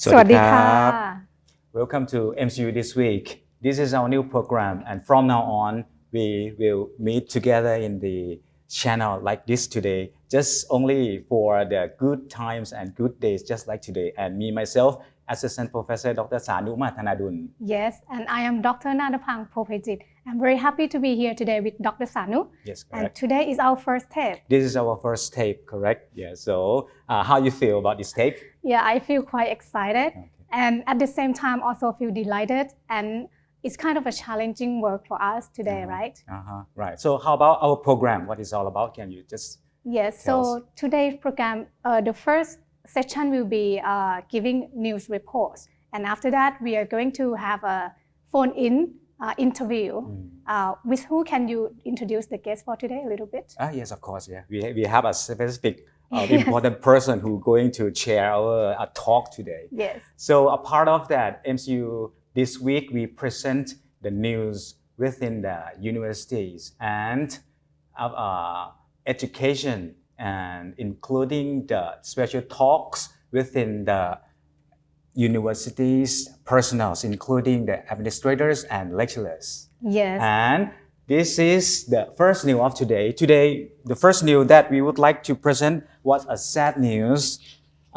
สวัสดีค่ะ Welcome to MCU this week. This is our new program, and from now on, we will meet together in the channel like this today, just only for the good times and good days, just like today. And me, myself, Assistant Professor Dr. Sanuma Thanadun. Yes, and I am Dr. Nadapang Popejit. I'm very happy to be here today with Dr. Sanu. Yes, correct. And today is our first tape. This is our first tape, correct? Yeah. So, how you feel about this tape? Yeah, I feel quite excited, and at the same time also feel delighted. And it's kind of a challenging work for us today, right? Right. So, how about our program? What is all about? Can you just Yes. tell us? So today's program, the first session will be giving news reports, and after that we are going to have a phone-in interview. With who can you introduce the guest for today a little bit? Yes, of course. Yeah, we have a specific important person who going to share our talk today. Yes. So a part of that MCU this week, we present the news within the universities and education, and including the special talks within the universities personnel, including the administrators and lecturers. Yes. And this is the first news of today. Today, the first news that we would like to present was a sad news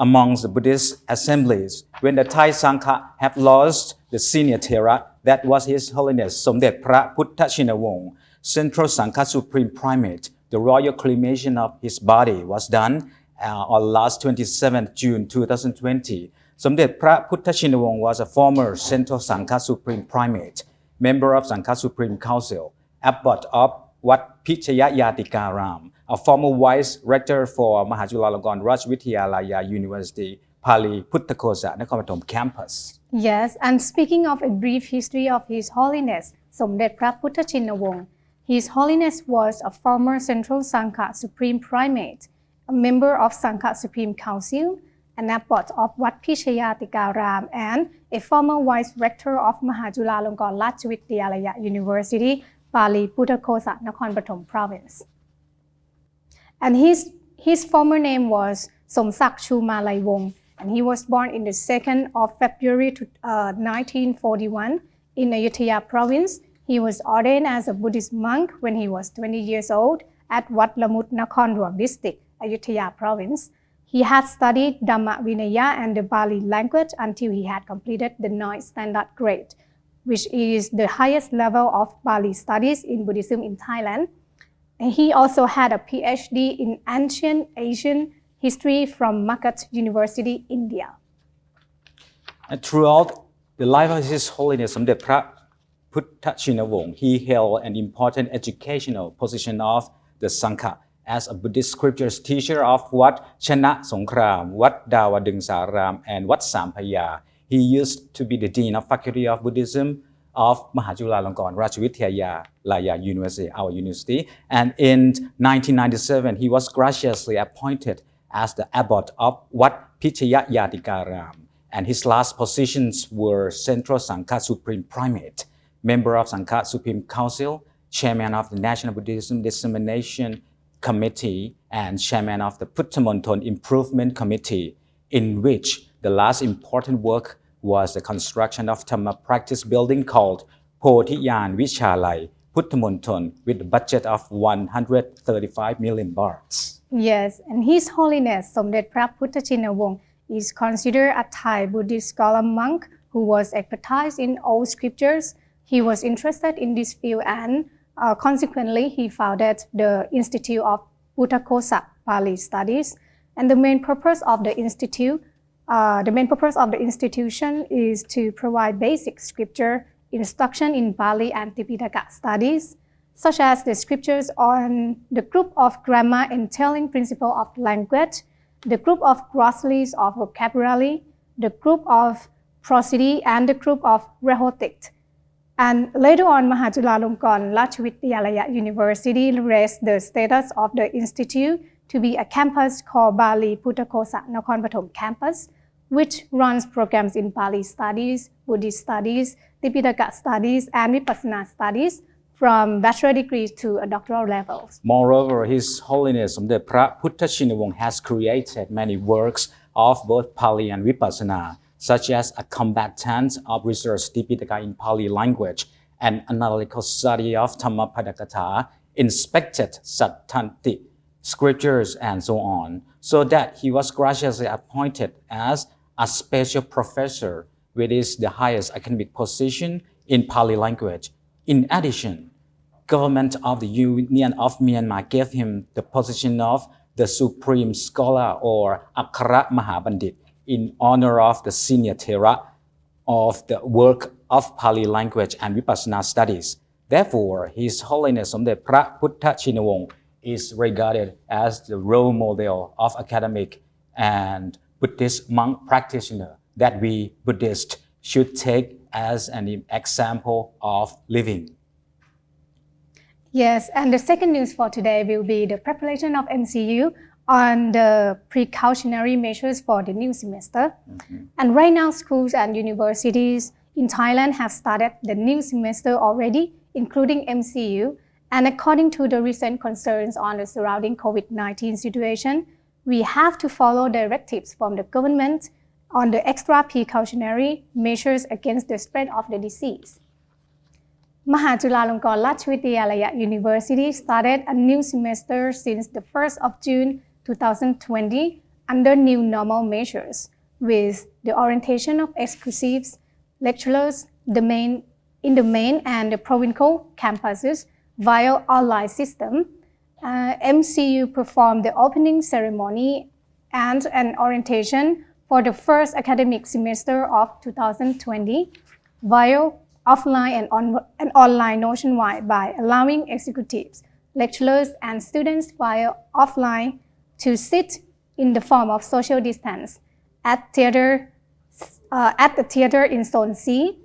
amongst the Buddhist assemblies when the Thai Sangha have lost the senior Thera, that was His Holiness Somdet Phra Phutta Chinawong, Central Sangha Supreme Primate. The royal cremation of his body was done on last 27th June 2020. Somdet Phra Phutta Chinawong was a former Central Sangha Supreme Primate, member of Sangha Supreme Council, abbot of Wat Pichaya Yatikaram, a former vice rector for Mahajulalongkorn Rajvidyalaya University, Pali Puttakosa, Nakhon campus. Yes, and speaking of a brief history of His Holiness, Somdet Phra Phutta Chinawong, His Holiness was a former Central Sangha Supreme Primate, a member of Sangha Supreme Council, an abbot of Wat Pichayatikaram, and a former vice rector of Mahajulalongkorn Rajvidyalaya University, Pali Puttakosa, Nakhon province. And his former name was Somsak Chumalaiwong, and he was born in the 2nd of February 1941 in Ayutthaya province. He was ordained as a Buddhist monk when he was 20 years old at Wat Lamut Nakhon Luang district, Ayutthaya province. He had studied Dhamma Vinaya and the Bali language until he had completed the 9th standard grade, which is the highest level of Bali studies in Buddhism in Thailand. And he also had a PhD in ancient Asian history from Makkad University, India. And throughout the life of His Holiness Somdet Phra Phutta Chinawong, he held an important educational position of the Sangha as a Buddhist scriptures teacher of Wat Chana Songkram, Wat Dawadung Saram, and Wat Sampaya. He used to be the Dean of Faculty of Buddhism of Mahajulalongkorn Rajvidyalaya University, our university. And in 1997, he was graciously appointed as the abbot of Wat Pichayatikaram. And his last positions were Central Sangha Supreme Primate, member of Sangha Supreme Council, chairman of the National Buddhism Dissemination Committee, and chairman of the Puttamonton Improvement Committee, in which the last important work was the construction of Dhamma practice building called Pothiyan Vichalai Puttamonton with a budget of 135 million bahts. Yes, and His Holiness Somdet Phra Phutta Chinawong is considered a Thai Buddhist scholar monk who was expertise in all scriptures. He was interested in this field, and consequently he founded the Institute of Puttakosa Pali Studies. And the main purpose of the institution is to provide basic scripture instruction in Pali and Tipitaka studies, such as the scriptures on the group of grammar entailing principle of language, the group of glossaries of vocabulary, the group of prosody, and the group of rhetoric. And later on, Mahajulalongkorn Rajvidyalaya University raised the status of the institute to be a campus called Bali Puttakosa Nakhon campus, which runs programs in Pali studies, Buddhist studies, Tipitaka studies, and Vipassana studies from bachelor degree to a doctoral level. Moreover, His Holiness Somdet Phra Phutta Chinawong has created many works of both Pali and Vipassana such as a combatant of research Tipitaka in Pali language, and analytical study of Dhammapadakatha, inspected Sattanti, scriptures, and so on, so that he was graciously appointed as a special professor, which is the highest academic position in Pali language. In addition, government of the Union of Myanmar gave him the position of the Supreme Scholar or Akkara Mahabandit in honor of the senior Thera of the work of Pali language and Vipassana studies. Therefore, His Holiness Somdet Phra Phutta Chinawong is regarded as the role model of academic and Buddhist monk practitioner that we Buddhists should take as an example of living. Yes, and the second news for today will be the preparation of MCU on the precautionary measures for the new semester. And right now, schools and universities in Thailand have started the new semester already, including MCU. And according to the recent concerns on the surrounding COVID-19 situation, we have to follow directives from the government on the extra precautionary measures against the spread of the disease. Mahachulalongkorn Ratchavidyalaya University started a new semester since the 1st of June 2020 under new normal measures, with the orientation of exclusive lecturers in the main and the provincial campuses via online system. MCU performed the opening ceremony and an orientation for the first academic semester of 2020 via offline and online nationwide by allowing executives, lecturers, and students via offline to sit in the form of social distance at the theater in Zone C,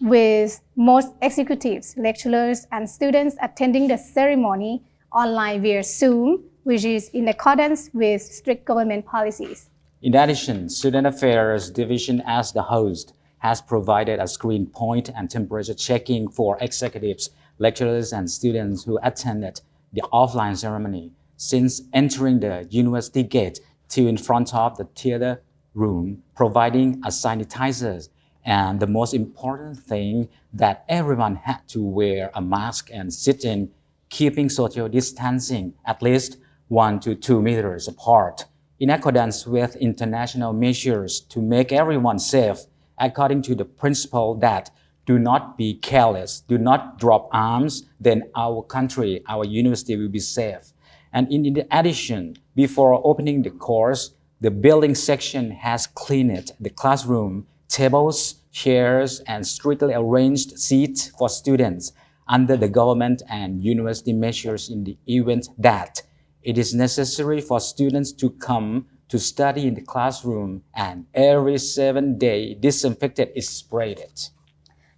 with most executives, lecturers, and students attending the ceremony online via Zoom, which is in accordance with strict government policies. In addition, Student Affairs Division as the host has provided a screen point and temperature checking for executives, lecturers, and students who attended the offline ceremony since entering the university gate to in front of the theater room, providing a sanitizer. And the most important thing, that everyone had to wear a mask and sit in, keeping social distancing at least 1 to 2 meters apart, in accordance with international measures to make everyone safe, according to the principle that do not be careless, do not drop arms, then our country, our university will be safe. And in addition, before opening the course, the building section has cleaned the classroom, tables, chairs, and strictly arranged seats for students under the government and university measures in the event that it is necessary for students to come to study in the classroom, and every 7 days disinfectant is sprayed.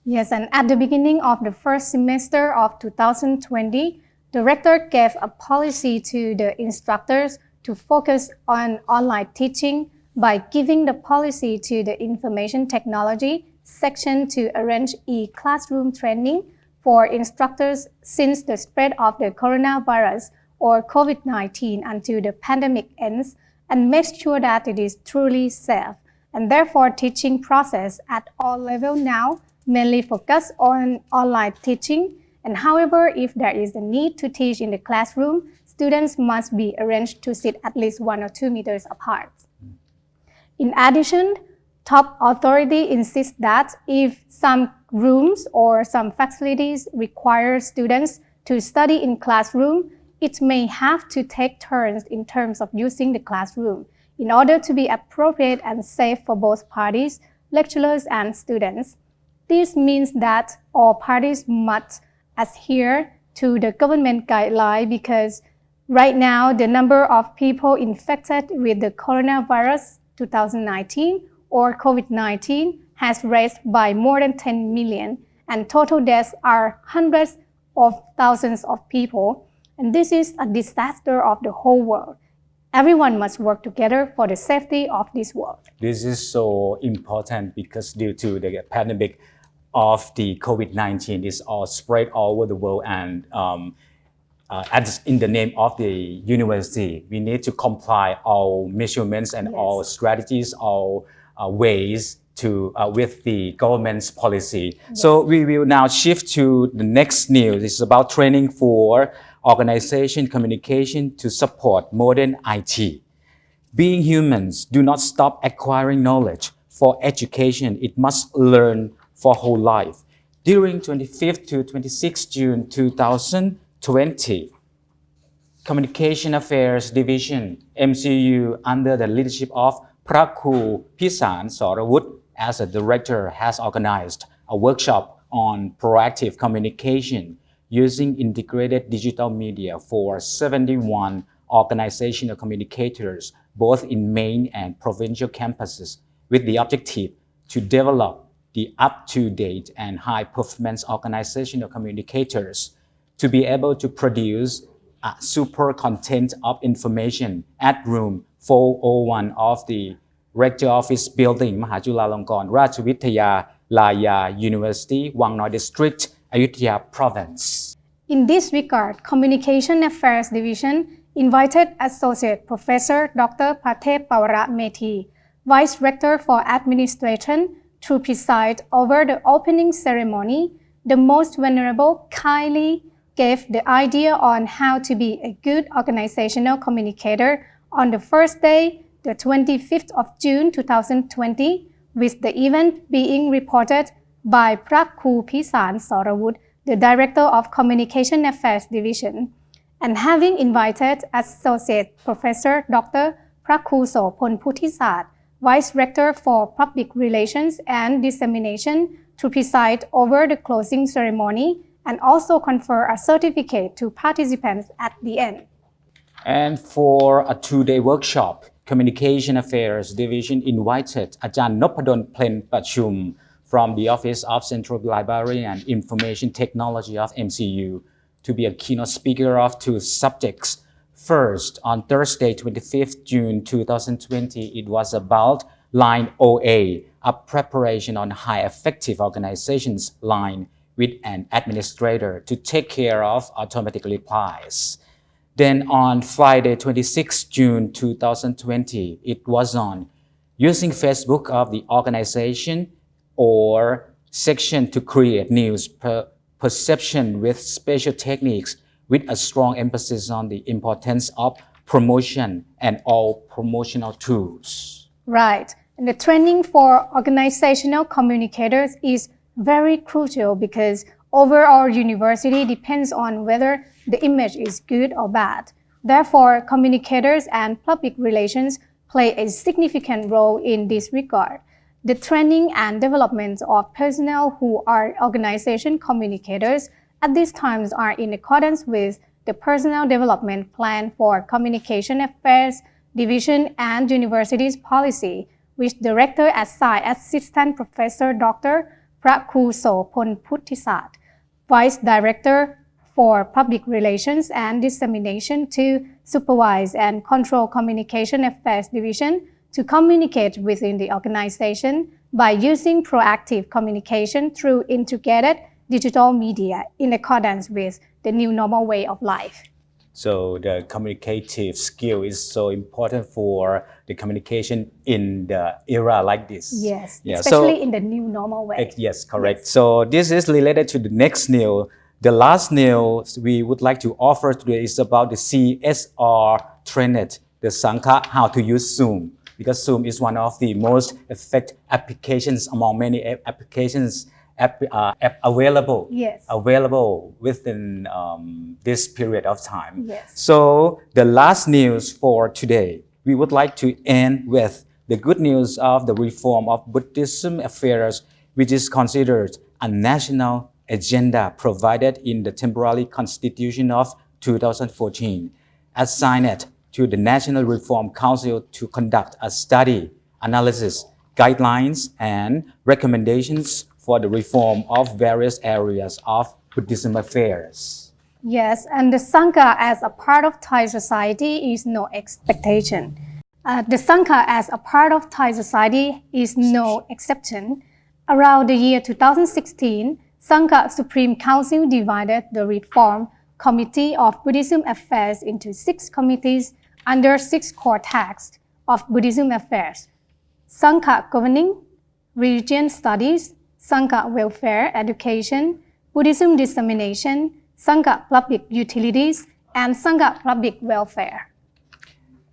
Yes, and at the beginning of the first semester of 2020, the rector gave a policy to the instructors to focus on online teaching by giving the policy to the information technology section to arrange e-classroom training for instructors since the spread of the coronavirus or COVID-19 until the pandemic ends, and make sure that it is truly safe. And therefore, teaching process at all levels now mainly focus on online teaching. And however, if there is a need to teach in the classroom, students must be arranged to sit at least 1 or 2 meters apart. In addition, top authority insists that if some rooms or some facilities require students to study in classroom, it may have to take turns in terms of using the classroom in order to be appropriate and safe for both parties, lecturers and students. This means that all parties must adhere to the government guideline, because right now the number of people infected with the coronavirus 2019 or COVID-19 has raised by more than 10 million, and total deaths are hundreds of thousands of people. And this is a disaster of the whole world. Everyone must work together for the safety of this world. This is so important because due to the pandemic of the COVID-19, is all spread all over the world, and in the name of the university, we need to comply all measurements and all strategies, all ways to with the government's policy. So we will now shift to the next news. It's about training for organization communication to support modern IT. Being humans, do not stop acquiring knowledge. For education, it must learn for whole life. During 25th to 26th June 2020, Communication Affairs Division, MCU, under the leadership of พระครูพิสารสรวุฒิ as a director, has organized a workshop on proactive communication using integrated digital media for 71 organizational communicators, both in main and provincial campuses, with the objective to develop the up-to-date and high-performance organizational communicators to be able to produce a super content of information at room 401 of the Rector Office Building มหาจุฬาลงกรณราชวิทยาลายา University วังน้อย District อยุธยา Province. In this regard, Communication Affairs Division invited Associate Professor Dr. Patep Pawara Methi, Vice Rector for Administration, to preside over the opening ceremony. The most venerable kindly gave the idea on how to be a good organizational communicator on the first day, the 25th of June 2020, with the event being reported by พระครูพิสารสรวุฒิ the Director of Communication Affairs Division, and having invited Associate Professor Dr. พระครูโสพลพุทธิศาสตร์ Vice Rector for Public Relations and Dissemination, to preside over the closing ceremony and also confer a certificate to participants at the end. And for a two-day workshop, Communication Affairs Division invited อาจารย์นพดลเพลประชุม from the Office of Central Library and Information Technology of MCU to be a keynote speaker of two subjects. First, on Thursday, 25th June 2020, it was about Line OA, a preparation on high effective organizations line with an administrator to take care of automatic replies. Then on Friday, 26th June 2020, it was on using Facebook of the organization or section to create news perception with special techniques, with a strong emphasis on the importance of promotion and all promotional tools. Right. And the training for organizational communicators is very crucial because overall university depends on whether the image is good or bad. Therefore, communicators and public relations play a significant role in this regard. The training and development of personnel who are organization communicators at these times are in accordance with the Personnel Development Plan for Communication Affairs Division and University's policy, which Director assigned Assistant Professor Dr. พระครูโสพลพุทธิศาสตร์ Vice Director for Public Relations and Dissemination, to supervise and control Communication Affairs Division to communicate within the organization by using proactive communication through integrated digital media in accordance with the new normal way of life. So the communicative skill is so important for the communication in the era like this. Yes, especially in the new normal way. Yes, correct. Yes. So this is related to the next news. The last news we would like to offer today is about the CSR trend, the SANGHA, how to use Zoom. Because Zoom is one of the most effective applications among many applications available within this period of time. Yes. So the last news for today, we would like to end with the good news of the reform of Buddhism affairs, which is considered a national agenda provided in the temporary constitution of 2014, assigned to the National Reform Council to conduct a study, analysis, guidelines, and recommendations for the reform of various areas of Buddhism affairs. Yes, and the SANGHA as a part of Thai society is no expectation. The SANGHA as a part of Thai society is no exception. Around the year 2016, SANGHA Supreme Council divided the Reform Committee of Buddhism Affairs into 6 committees under 6 core tasks of Buddhism affairs. Sangha Governing, Religion Studies, Sangha Welfare Education, Buddhism Dissemination, Sangha Public Utilities, and Sangha Public Welfare.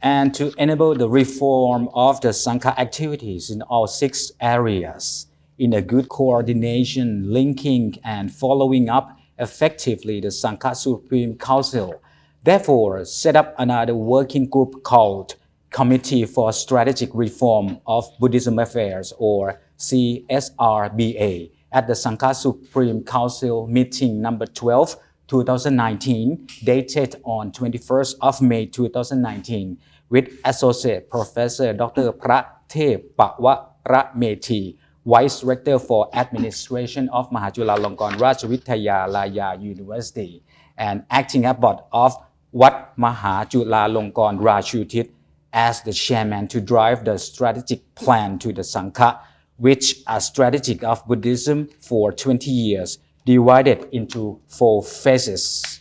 And to enable the reform of the Sangha activities in all 6 areas, in a good coordination, linking, and following up effectively the Sangha Supreme Council, therefore set up another working group called Committee for Strategic Reform of Buddhism Affairs, or CSRBA, at the Sangha Supreme Council meeting number 12, 2019, dated on 21st of May 2019, with Associate Professor Dr. Prathepawaramethi, Vice Rector for Administration of Mahachulalongkorn Rajavidyalaya University, and Acting Abbot of Wat Mahachulalongkorn Rachutit as the chairman to drive the strategic plan to the Sangha, which are strategic of Buddhism for 20 years, divided into 4 phases.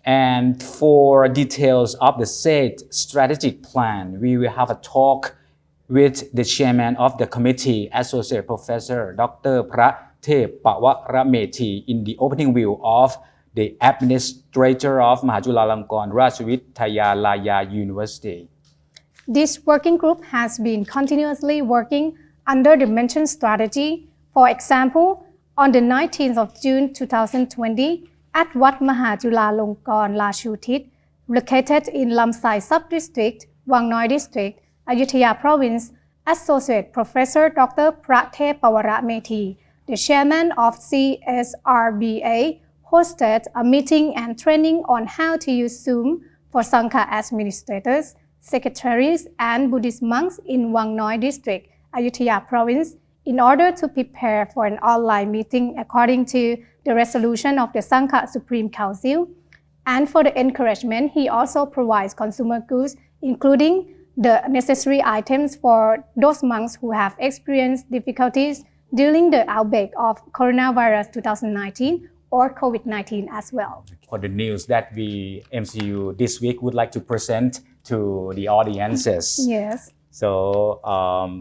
And for details of the said strategic plan, we will have a talk with the chairman of the committee, Associate Professor Dr. Prathepawaramethi, in the opening view of the administrator of Mahachulalongkorn Rajavidyalaya University. This working group has been continuously working under the mentioned strategy. For example, on the 19th of June 2020, at Wat Mahachulalongkorn Rachutit, located in Lamsai Sub-District, Wang Noi District, Ayutthaya Province, Associate Professor Dr. Prathepawaramethi, the chairman of CSRBA, hosted a meeting and training on how to use Zoom for Sangha administrators, secretaries, and Buddhist monks in Wang Noi District, Ayutthaya Province, in order to prepare for an online meeting according to the resolution of the Sangha Supreme Council. And for the encouragement, he also provides consumer goods, including the necessary items for those monks who have experienced difficulties during the outbreak of coronavirus 2019 or COVID-19 as well. For the news that we, MCU, this week would like to present to the audiences. Yes. So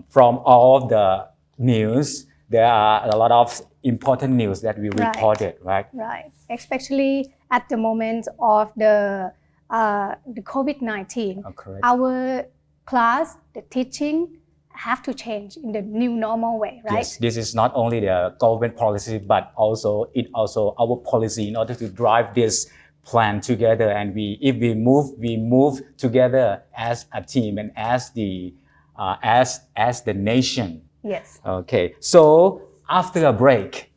from all the news, there are a lot of important news that we reported, right? Right. Especially at the moment of the COVID-19. Correct. Our class, the teaching have to change in the new normal way, right? Yes, this is not only the government policy, but also our policy in order to drive this plan together. And if we move together as a team and as the nation. Yes. Okay. So after a break,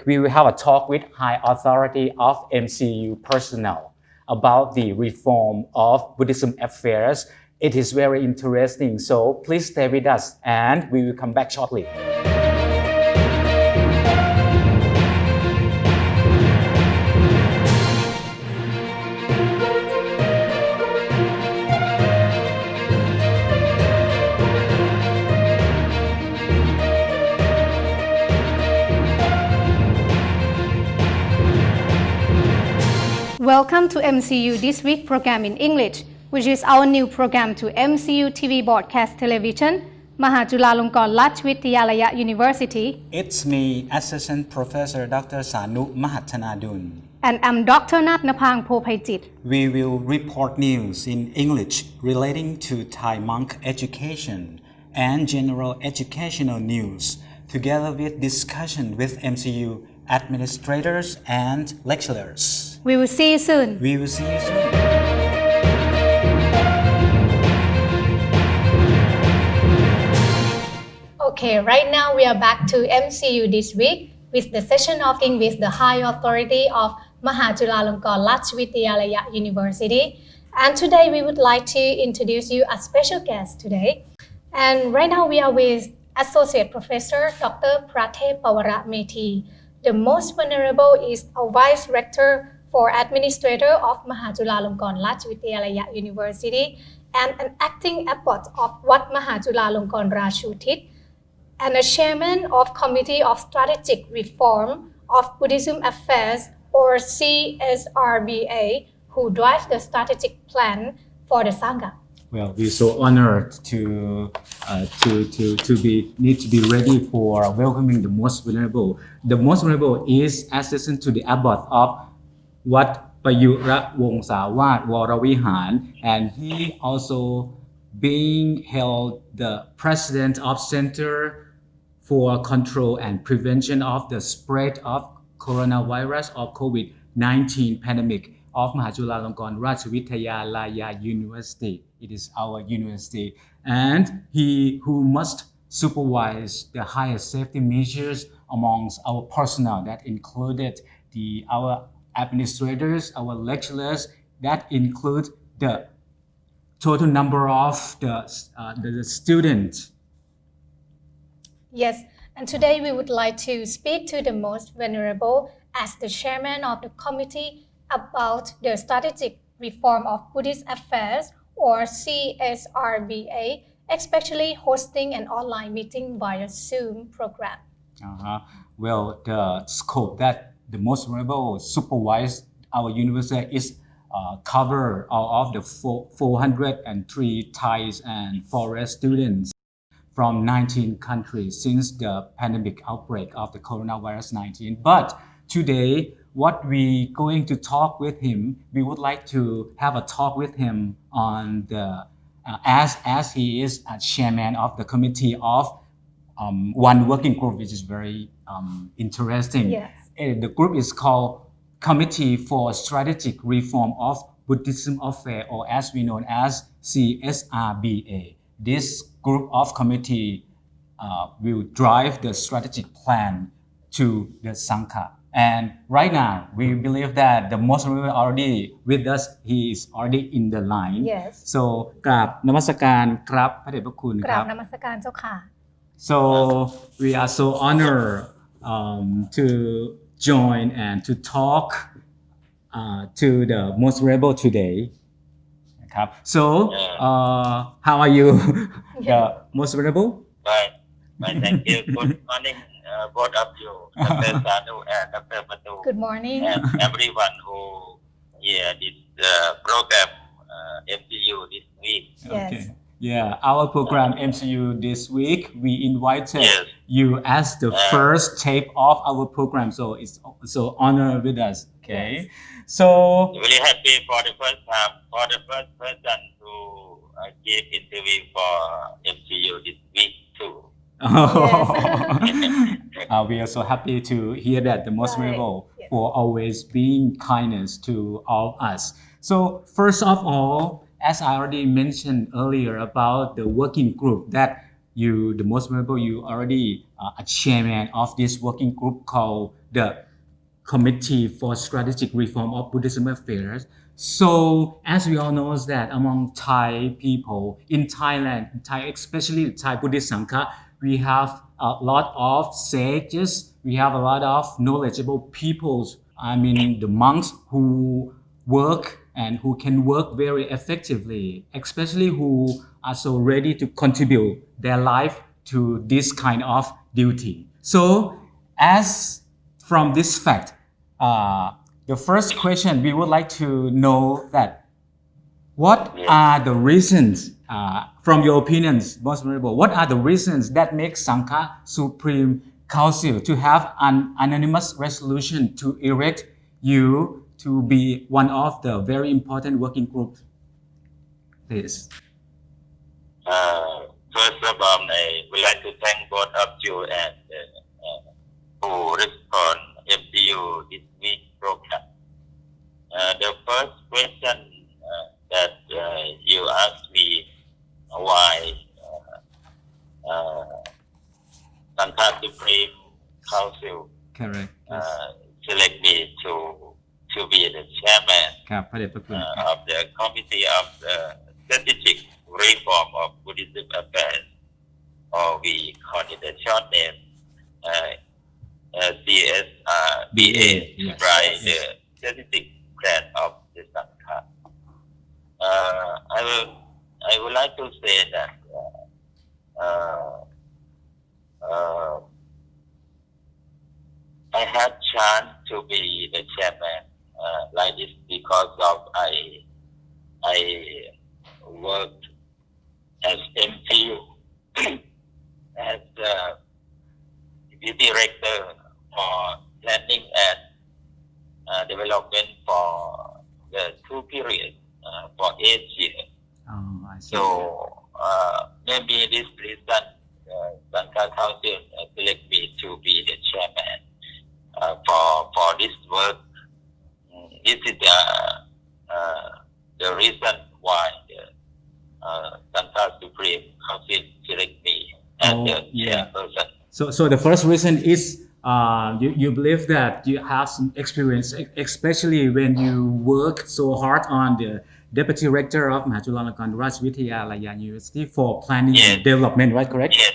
we will have a talk with high authority of MCU personnel about the reform of Buddhism affairs. It is very interesting. So please stay with us and we will come back shortly. Welcome to MCU This Week program in English, which is our new program to MCU TV broadcast television, Mahachulalongkorn Rajavidyalaya University. It's me, Assistant Professor Dr. Sanu Mahathanadun. And I'm Dr. Nat Napang Phophaijit. We will report news in English relating to Thai monk education and general educational news, together with discussion with MCU administrators and lecturers. We will see you soon. We will see you soon. Okay, right now we are back to MCU This Week with the session of English, the High Authority of Mahachulalongkorn Rajavidyalaya University. And today we would like to introduce you a special guest today. And right now we are with Associate Professor Dr. Prathepawaramethi. The most vulnerable is a Vice Rector for Administrator of Mahachulalongkorn Rajavidyalaya University and an acting abbot of Wat Mahachulalongkorn Rachutit, and a chairman of Committee of Strategic Reform of Buddhism Affairs, or CSRBA, who drives the strategic plan for the Sangha. Well, we're so honored to need to be ready for welcoming the most vulnerable. The most vulnerable is assistant to the abbot of Wat Payura Wongsawat Waravihan, and he also being held the president of Center for Control and Prevention of the Spread of Coronavirus or COVID-19 pandemic of Mahachulalongkorn Rajavitayalaya University. It is our university, and he who must supervise the highest safety measures amongst our personnel that included our administrators, our lecturers, that include the total number of the students. Yes, and today we would like to speak to the most vulnerable as the chairman of the committee about the strategic reform of Buddhist affairs or CSRBA, especially hosting an online meeting via Zoom program. Well, the scope that the most vulnerable supervise our university is cover all of the 403 Thai and foreign students from 19 countries since the pandemic outbreak of the coronavirus 19. But today, what we going to talk with him, we would like to have a talk with him on the as he is a chairman of the committee of one working group, which is very interesting. Yes. The group is called Committee for Strategic Reform of Buddhism Affairs, or as we know as CSRBA. This group of committee will drive the strategic plan to the Sangha. And right now, we believe that the most vulnerable already with us. He is already in the line. Yes. So กราบนมัสการครับพระเดชพระคุณค กรา รั บบ นมัสการเจ้าค่ะ So we are so honored to join and to talk to the most rebel today. So how are you, the most rebel? Fine, thank you. Good morning, both of you, Dr. Sanu and Dr. Patu. Good morning. And everyone who hear this program, MCU this week. Yes. Okay. Yeah, our program MCU this week, we invited Yes. you as the first tape of our program. So it's so honor with us. Okay. Yes. So Really happy for the first time, for the first person to give interview for MCU this week too. We are so happy to hear that the most Right. vulnerable Yes. for always being kindness to all us. So first of all, as I already mentioned earlier about the working group that you, the most vulnerable, you already a chairman of this working group called the Committee for Strategic Reform of Buddhism Affairs. So as we all know is that among Thai people in Thailand, especially the Thai Buddhist Sangha, we have a lot of sages, we have a lot of knowledgeable people, I mean the monks who work and who can work very effectively, especially who are so ready to contribute their life to this kind of duty. So as from this fact, the first question we would like to know that what are the reasons, from your opinions, most vulnerable, what are the reasons that make Sangha Supreme Council to have an anonymous resolution to elect you to be one of the very important working group? Please. First of all, I would like to thank both of you and who respond MCU this week program. The first question that you asked me why Sangha Supreme Council Correct. select me to be the chairman ครับพระเดชพระคุณ of the Committee of the Strategic Reform of Buddhism Affairs, or we call it the short name CSRBA, Yes. right? The strategic plan of the Sangha. I would like to say that I had chance to be the chairman like this because of I worked as MCU, as the director for planning and development for the 2 periods for 8 years. Oh, I see. So maybe this reason Sangha Council select me to be the chairman for this work. This is the reason why the Sangha Supreme Council select me as the chairperson. So the first reason is you believe that you have some experience, especially when you work so hard on the Deputy Rector of Mahachulalongkorn Rajvidyalaya University for planning and development, right? Correct? Yes.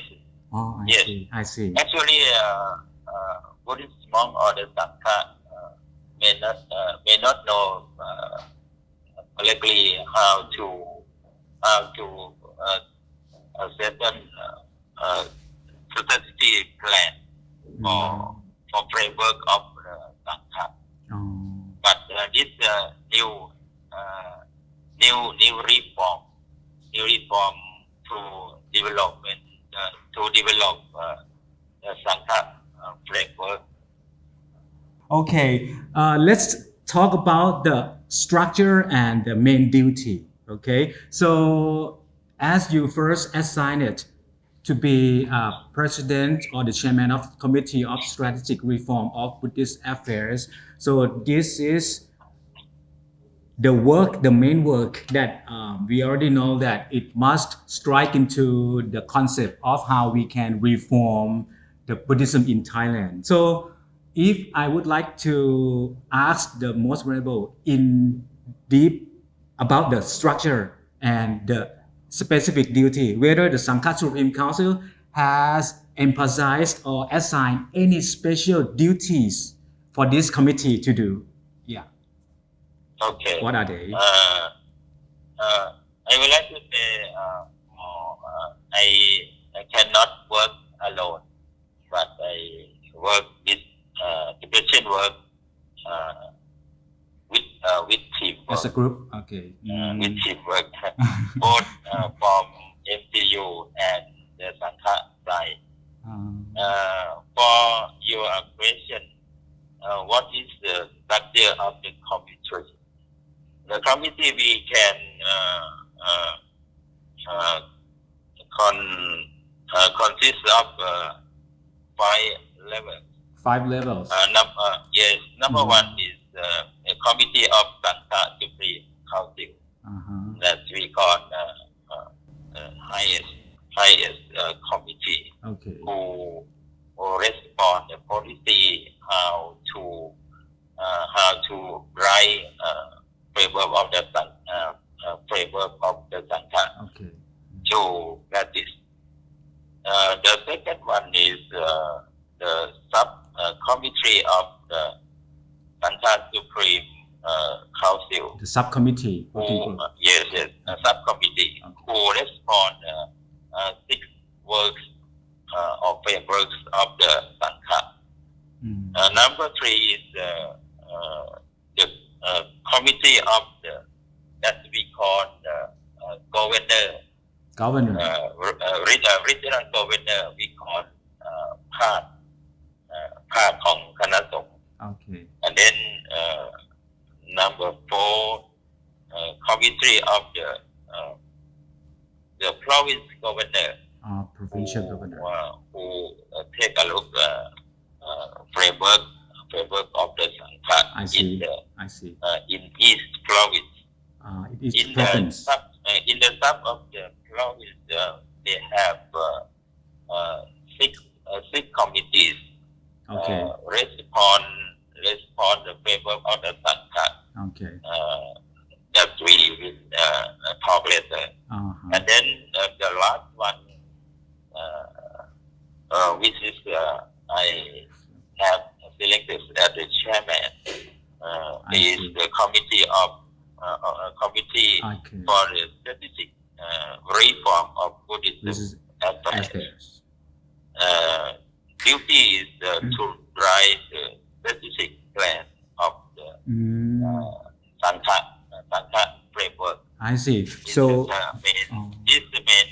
Oh, I see. Actually, Buddhist monk or the Sangha may not know correctly how to certain strategic plan for framework of Sangha. But this new reform to develop the Sangha framework. Okay, let's talk about the structure and the main duty. Okay, so as you first assigned it to be president or the chairman of Committee of Strategic Reform of Buddhist Affairs, so this is the work, the main work that we already know that it must strike into the concept of how we can reform the Buddhism in Thailand. So if I would like to ask the most venerable in deep about the structure and the specific duty, whether the Sangha Supreme Council has emphasized or assigned any special duties for this committee to do. Yeah. Okay. What are they? I would like to say I cannot work alone, but I work with depression work with teamwork. As a group, okay. With teamwork, both from MCU and the Sangha side. For your question, what is the structure of the committee? The committee we can consist of 5 levels. 5 levels. Number one is a committee of Sangha Supreme Council that we call highest committee. Okay. Who respond the policy how to write framework of the Sangha Okay. to practice. The second one is the subcommittee of the Sangha Supreme Council. The subcommittee. Yes, a subcommittee who respond 6 works or frameworks of the Sangha. Number 3 is the committee of that we call governor, regional governor. We call part of Kanasong. Okay. And then number 4, committee of the province governor. Provincial governor. Who take a look framework of the Sangha in East Province. East Province. In the sub of the province, they have 6 committees. Okay. Respond the framework of the Sangha. Okay. That we will talk later. And then the last one, which is I have selected as the chairman, is the committee for the strategic reform of Buddhism affairs. Duty is to write the strategic plan of the Sangha framework. I see. This is the main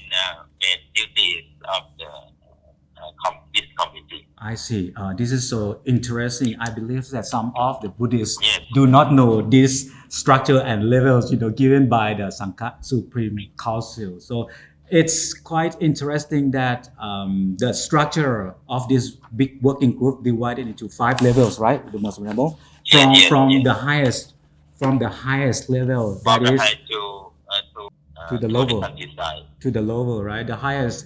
I see. This is so interesting. I believe that some of the Buddhists Yes. do not know this structure and levels, given by the Sangha Supreme Council. So it's quite interesting that the structure of this big working group divided into 5 levels, right? The most venerable, from the highest level, From that the is high to the the lower, countryside. to the lower, right? The highest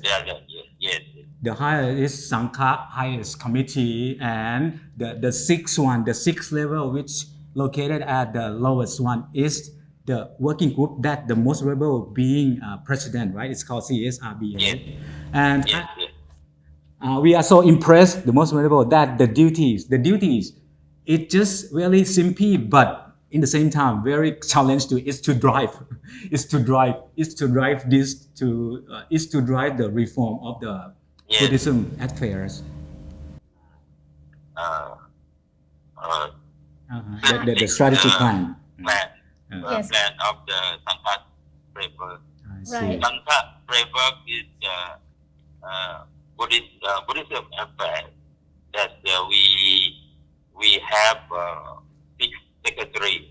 Yes. the highest is Sangha highest committee, and the sixth level, which located at the lowest one, is the working group that the most rebel being president, right? It's called CSRBA. Yes. And Yes. we are so impressed, the most valuable, that the duties, it just really simple, but in the same time very challenge to is to drive the reform of the Yes. Buddhism affairs. Uh, uh, The strategy plan. plan. Yes. Plan of the Sangha framework. I see. Right. Sangha framework is Buddhism affair that we have 6 secretaries.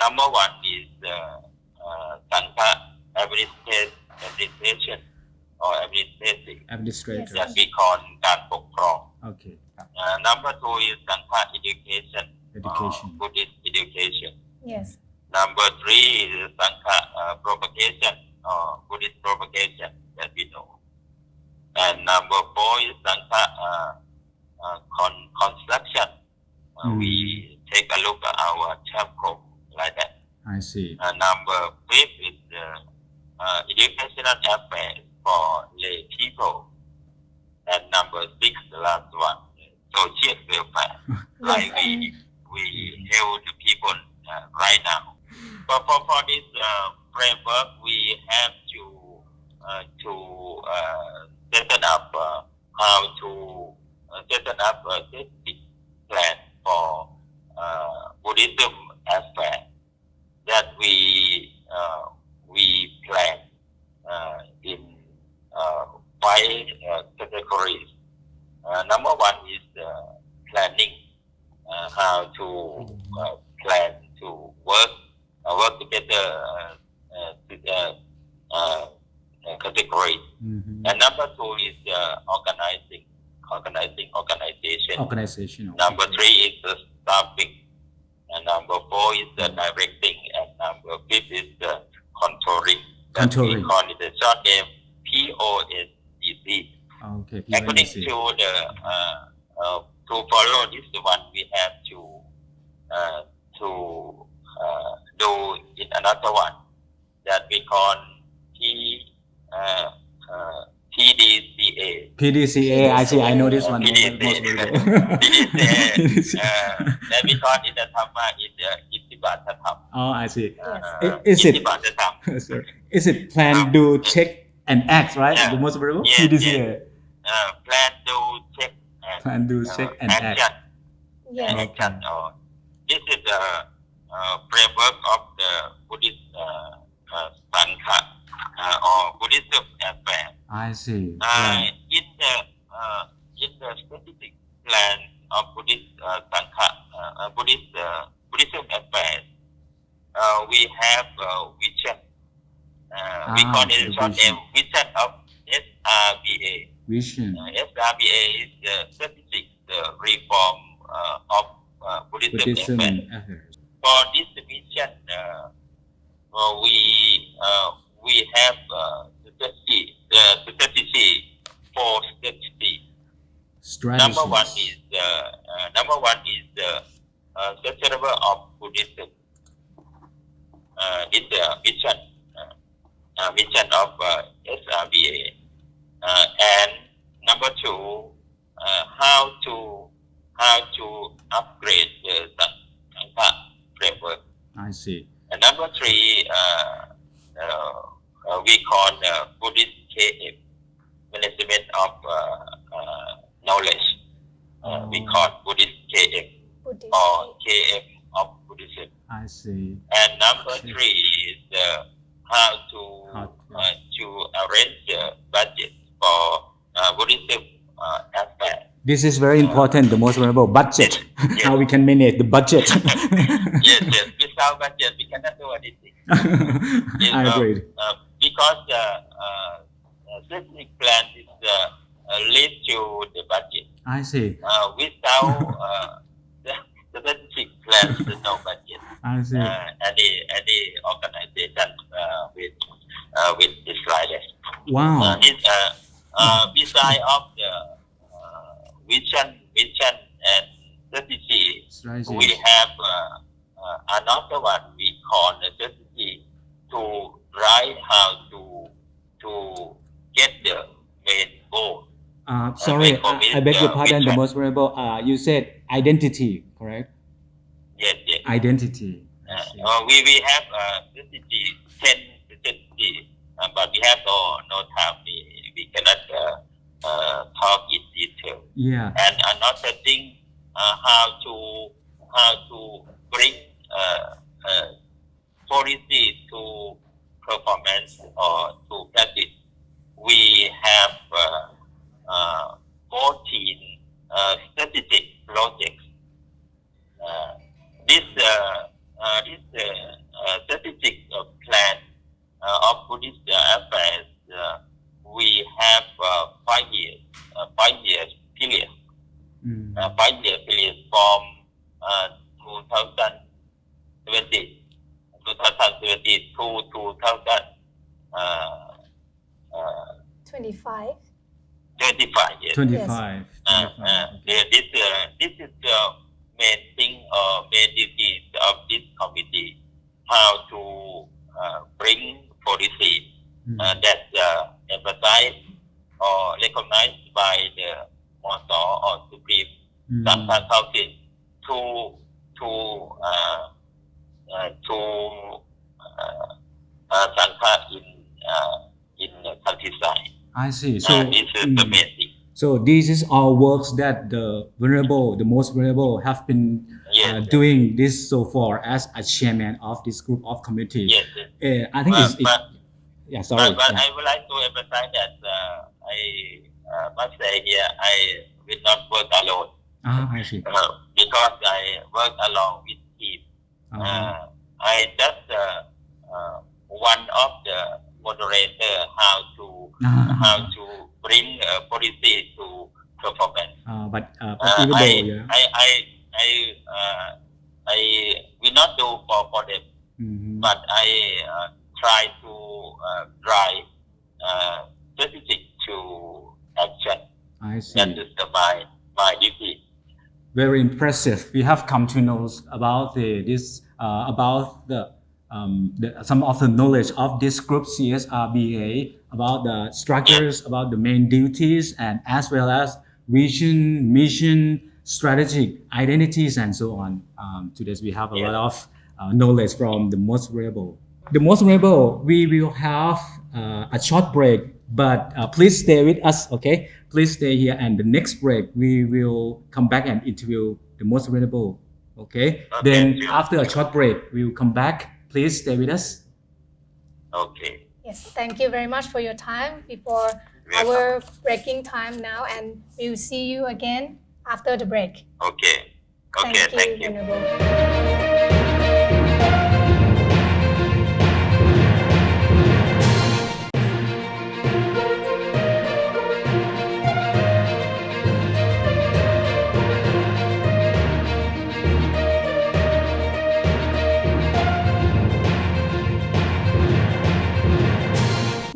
Number 1 is Sangha administration or Administrator. that we call การปกครอง Okay. Number 2 is Sangha education. Education. Buddhist education. Yes. Number 3 is Sangha propagation or Buddhist propagation that we know. And number 4 is Sangha construction. We take a look at our temple like that. I see. Number 5 is educational affairs for lay people. And number 6, the last one, social welfare. Like we help the people right now. But for this framework, we have to set up how to set up a specific plan for Buddhism aspect that we plan in 5 categories. Number 1 is planning, how to plan to work together category. And number 2 is organization. Organizational. Number 3 is the staffing. And number 4 is the directing. And number 5 is the controlling. Controlling. We call it the short name POSDC. Okay. According to the to follow this one, we have to do in another one that we call TDCA. PDCA. I see. I know this one. PDCA. That we call in the Dhamma is the Ittibhata. Oh, I see. Is it? Is it plan, do, check, and act, right? Yeah. The most valuable? Yes, PDCA. Plan, do, check, Plan, do, check, and act. action. Yes. Action. This is the framework of the Buddhist Sangha or Buddhism affair. I see. Right. In the specific plan of Buddhist Sangha, Buddhism affairs, we have vision. We call it short name vision of SRBA. Vision. SRBA is the specific reform of Buddhism affairs. For this vision, we have strategy, 4 strategies. Strategies. Number one is the sustainable of Buddhism. It's the vision of SRBA. And number 2, how to upgrade the Sangha framework. I see. And number 3, we call Buddhist KF, management of knowledge. We call Buddhist KF or KF of Buddhism. I see. And number 3 is how to arrange the budget for Buddhism aspect. This is very important, the most venerable budget. Yes. How we can manage the budget. Yes. Without budget, we cannot do anything. I agree. Because specific plan is lead to the budget. I see. Without the specific plan, there's no budget. I see. Any organization with this like that. Wow. Beside of the vision and strategy, we have another one we call the strategy to write how to get the main goal. Sorry, I beg your pardon, the most venerable. You said identity, correct? Yes. Identity. We have strategy 10 strategy, but we have no time. We cannot talk in detail. Yeah. And another thing, how to bring policy to performance or to practice. We have 14 strategic projects. This strategic plan of Buddhist affairs, we have 5 years period. 5-year period from 2020 to 25. 25 years. 25. This is the main thing or main duties of this committee, how to bring policy that emphasized or recognized by the Monsor or Supreme Sangha Council to Sangha in the countryside. I see. So this is the main thing. So this is all works that the most venerable have been doing this so far as a chairman of this group of committee. Yes. I think sorry. But I would like to emphasize that I must say here I will not work alone. I see. Because I work along with team. I just one of the moderator how to bring policy to performance. But even though, I will not do for them, but I try to drive strategic to action. I see. That is my duty. Very impressive. We have come to know about some of the knowledge of this group CSRBA, about the structures, about the main duties, and as well as vision, mission, strategic identities, and so on. Today we have a lot of knowledge from the most venerable. The most venerable, we will have a short break, but please stay with us, okay? Please stay here, and the next break we will come back and interview the most venerable, okay? Then after a short break, we will come back. Please stay with us. Okay. Yes, thank you very much for your time before our breaking time now, and we will see you again after the break. Okay. Thank you. Venerable.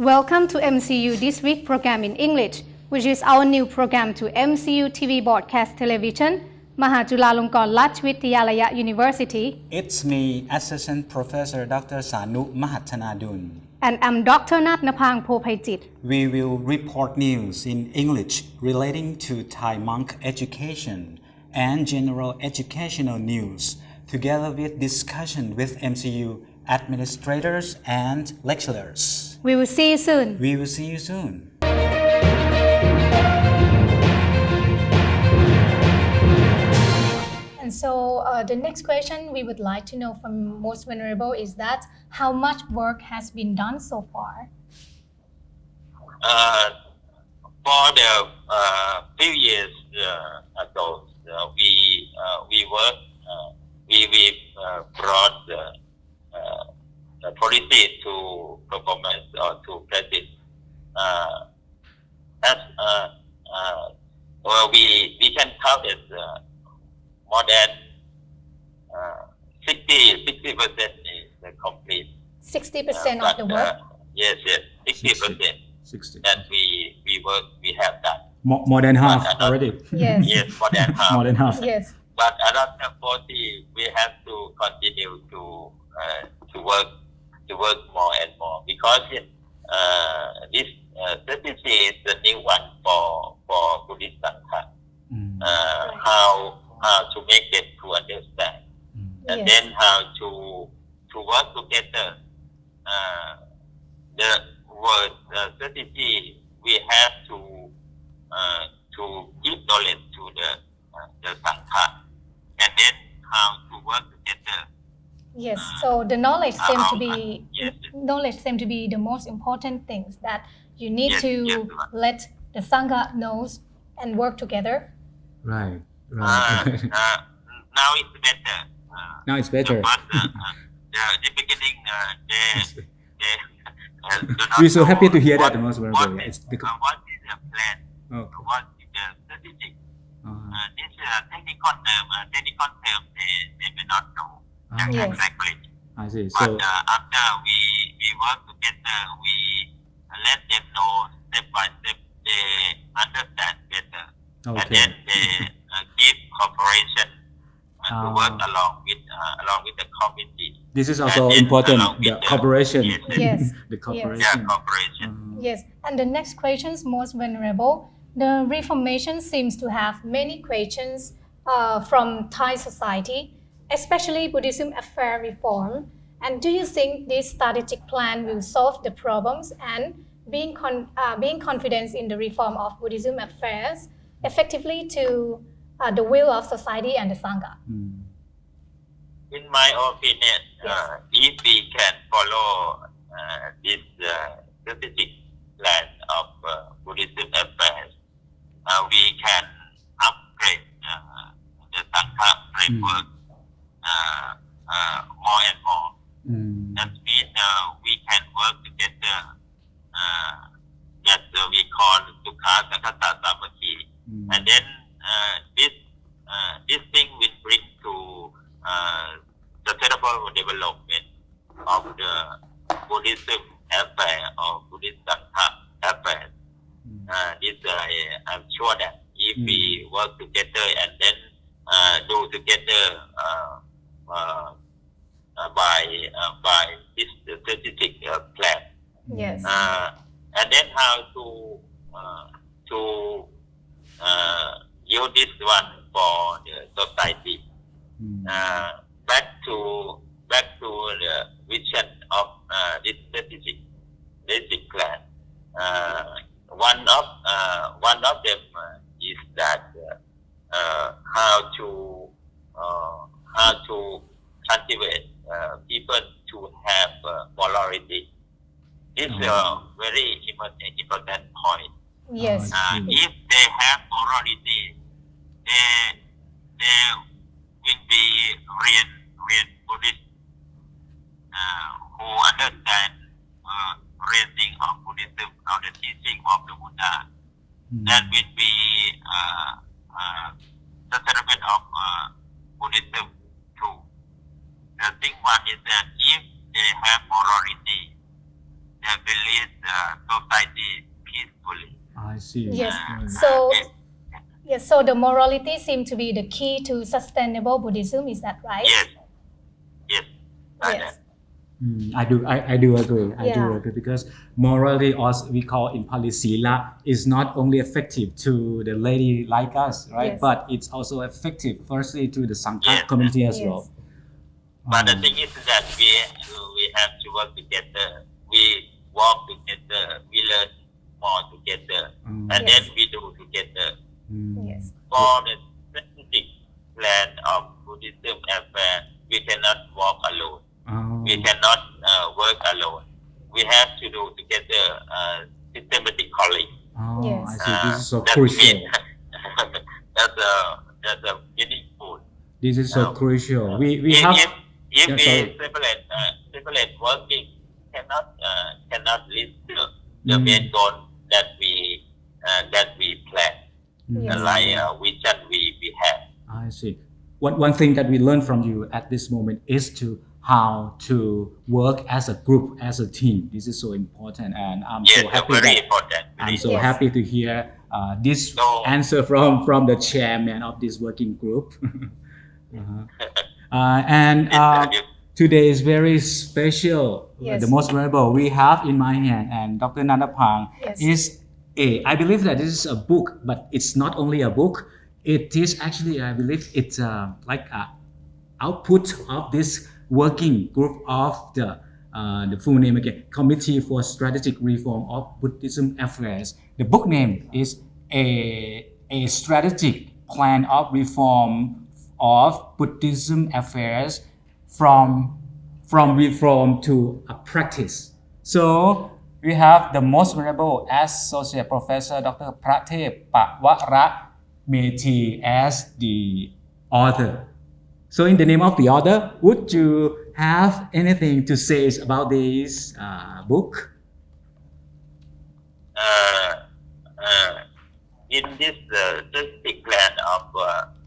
Welcome to MCU This Week program in English, which is our new program to MCU TV broadcast television, Mahachulalongkorn Rajvidyalaya University. It's me, Assistant Professor Dr. Sanu Mahathanadun. And I'm Dr. Nat Napang Phopaichit. We will report news in English relating to Thai monk education and general educational news, together with discussion with MCU administrators and lecturers. We will see you soon. We will see you soon. And so the next question we would like to know from Most Venerable is that how much work has been done so far? For the few years we can count as more than 60% is complete. 60% of the work. Yes, 60%. 60. That we work, we have done. More than half already. Yes. Yes, more than half. More than half. Yes. But another 40, we have to continue to work more and more, because this strategy is the new one for Buddhist Sangha. How to make them to understand, and Yes. then how to work together. The word strategy, we have to give knowledge to the Sangha, and then how to work together. Yes. So the knowledge seems to be Yes. the most important things that you need Yes, to yes. let the Sangha knows and work together. Right. Now it's better. Now it's better. But the beginning, they do not We're so know happy to hear that, what- the most what vulnerable. is- It's because what is the plan? okay. What is the strategy? Uh-huh. This technical term, they may not know Yes. exactly. I see. But So after we work together, we let them know step by step. They understand better, and okay. then they give cooperation to work Ah. along with the community. This is also And then important. along with The the- cooperation. Yes. Yes. The Yeah, cooperation. cooperation. Yes. And the next question is most venerable. The Reformation seems to have many questions from Thai society, especially Buddhism affair reform. And do you think this strategic plan will solve the problems and being confident in the reform of Buddhism affairs effectively to the will of society and the Sangha? In my opinion, if we can follow this strategic plan of Buddhism affairs, we can upgrade the Sangha framework more and more. That means we can work together. That we call Sukha Sakata Samaki, and then this thing will bring to sustainable development of the Buddhism affair or Buddhist Sangha affair. I'm sure that if we work together and then do together by this strategic plan, Yes. and then how to use this one for the society. Back to the vision of this strategic plan. One of them is that how to cultivate people to have morality. This is a very important point. Yes. If they have morality, they will be real Buddhists who understand real thing of Buddhism or the teaching of the Buddha. That will be the settlement of Buddhism too. The thing one is that if they have morality, they will lead the society peacefully. I see. Yes. So the morality seems to be the key to sustainable Buddhism. Is that right? Yes. Like Yes. that. I do agree. I do Yeah. agree because morality, also we call in Pali Sila, is not only effective to the lady like us, right? Yes. But it's also effective, firstly, to the Sangha Yes. community as Yes. well. But the thing is that we have to work together. We walk together. We learn more together, and Yes. then we do together. Yes. For the specific plan of Buddhism affair, we cannot walk alone. We cannot work alone. We have to do together systematically. Yes. I see. This is so That crucial. means that's a meaningful. This is so crucial. We If have. we Yeah, sorry. separate working cannot lead to the main goal that we plan. Yes. Like vision we have. I see. One thing that we learn from you at this moment is to how to work as a group, as a team. This is so important, and I'm Yes, so happy very that important. I'm so Yes. happy to hear this So- answer from the chairman of this working group. And today is very special. Yes. The most valuable we have in my hand, and Dr. Nandapang Yes. is I believe that this is a book, but it's not only a book. It is actually, I believe it's like a output of this working group of the full name again, Committee for Strategic Reform of Buddhism Affairs. The book name is a strategic plan of reform of Buddhism affairs from reform to a practice. So we have the most venerable Associate Professor Dr. Pratep Pawara Methi as the author. So in the name of the author, would you have anything to say about this book? In this strategic plan of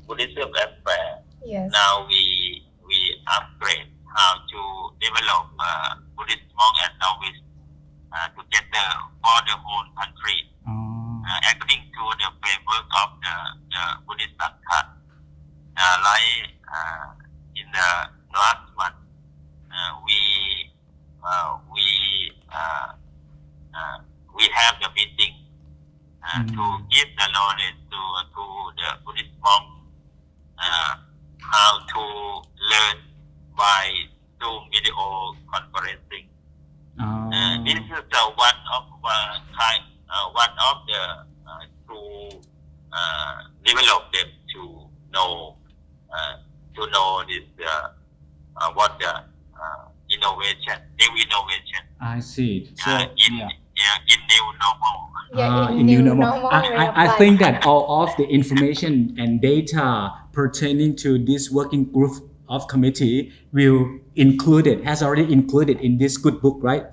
Buddhism affairs, Yes. now we upgrade how to develop Buddhist monk and novice together for the whole country, according to the framework of the Buddhist Sangha. Like in the last month, we have the meeting to give the knowledge to the Buddhist monk how to learn by Zoom video conferencing. This is one of the to develop them to know this what the innovation, new innovation. I see. So In new normal. Yeah, in new normal. way of I life. think that all of the information and data pertaining to this working group of committee has already included in this good book, right?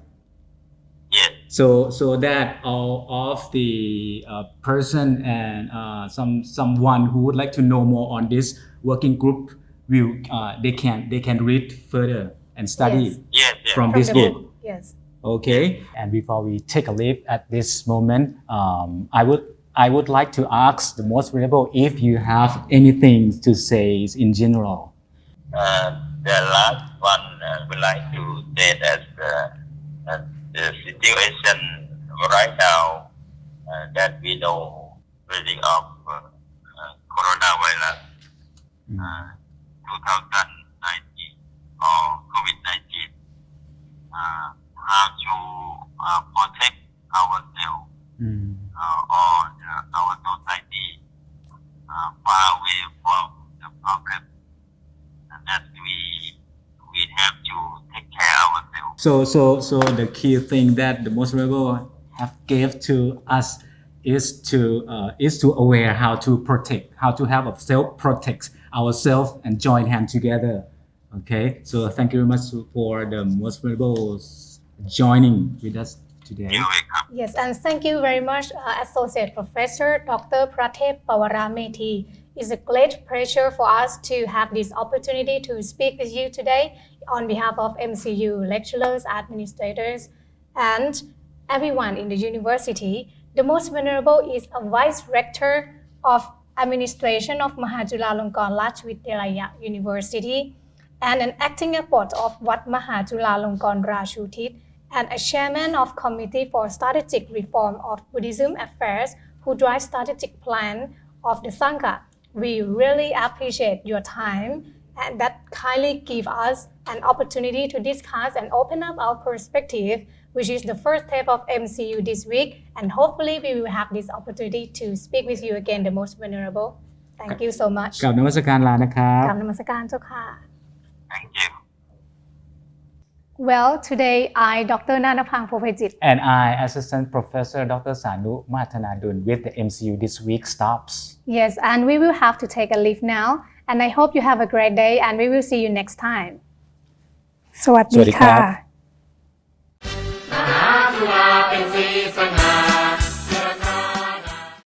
Yes. So that all of the person and someone who would like to know more on this working group they can read further and study Yes. from From this the book. Yes. Okay, and before we take a leave at this moment, I would like to ask the most venerable if you have anything to say in general. The last one would like to say that the situation right now that we know really of coronavirus 2019 or COVID-19, how to protect ourselves or our society far away from the problem, and that we have to take care ourselves. So the key thing that the most venerable have gave to us is to aware how to protect, how to have a self-protect ourselves and join hands together. Okay, so thank you very much for the most venerable joining with us today. You're welcome. Yes, and thank you very much, Associate Professor Dr. Pratep Pawara Methi. It's a great pleasure for us to have this opportunity to speak with you today on behalf of MCU lecturers, administrators, and everyone in the university. The most venerable is a Vice Rector of Administration of Mahachulalongkorn Rajvidyalaya University and an acting abbot of Wat Mahachulalongkorn Rajutit and a chairman of Committee for Strategic Reform of Buddhism Affairs who drives strategic plan of the Sangha. We really appreciate your time and that kindly give us an opportunity to discuss and open up our perspective, which is the first step of MCU this week, and hopefully we will have this opportunity to speak with you again, the most venerable. Thank you so much. กราบนมัสการลานะครับ กราบนมัสการเจ้าค่ะ Thank you. Well, today I, Dr. Nanapang Phopajit, And I, Assistant Professor Dr. Sanu Mathanadun with the MCU this week stops. yes, and we will have to take a leave now, and I hope you have a great day, and we will see you next time. สวัส สวัสดี ดี ครั ค่ะ บ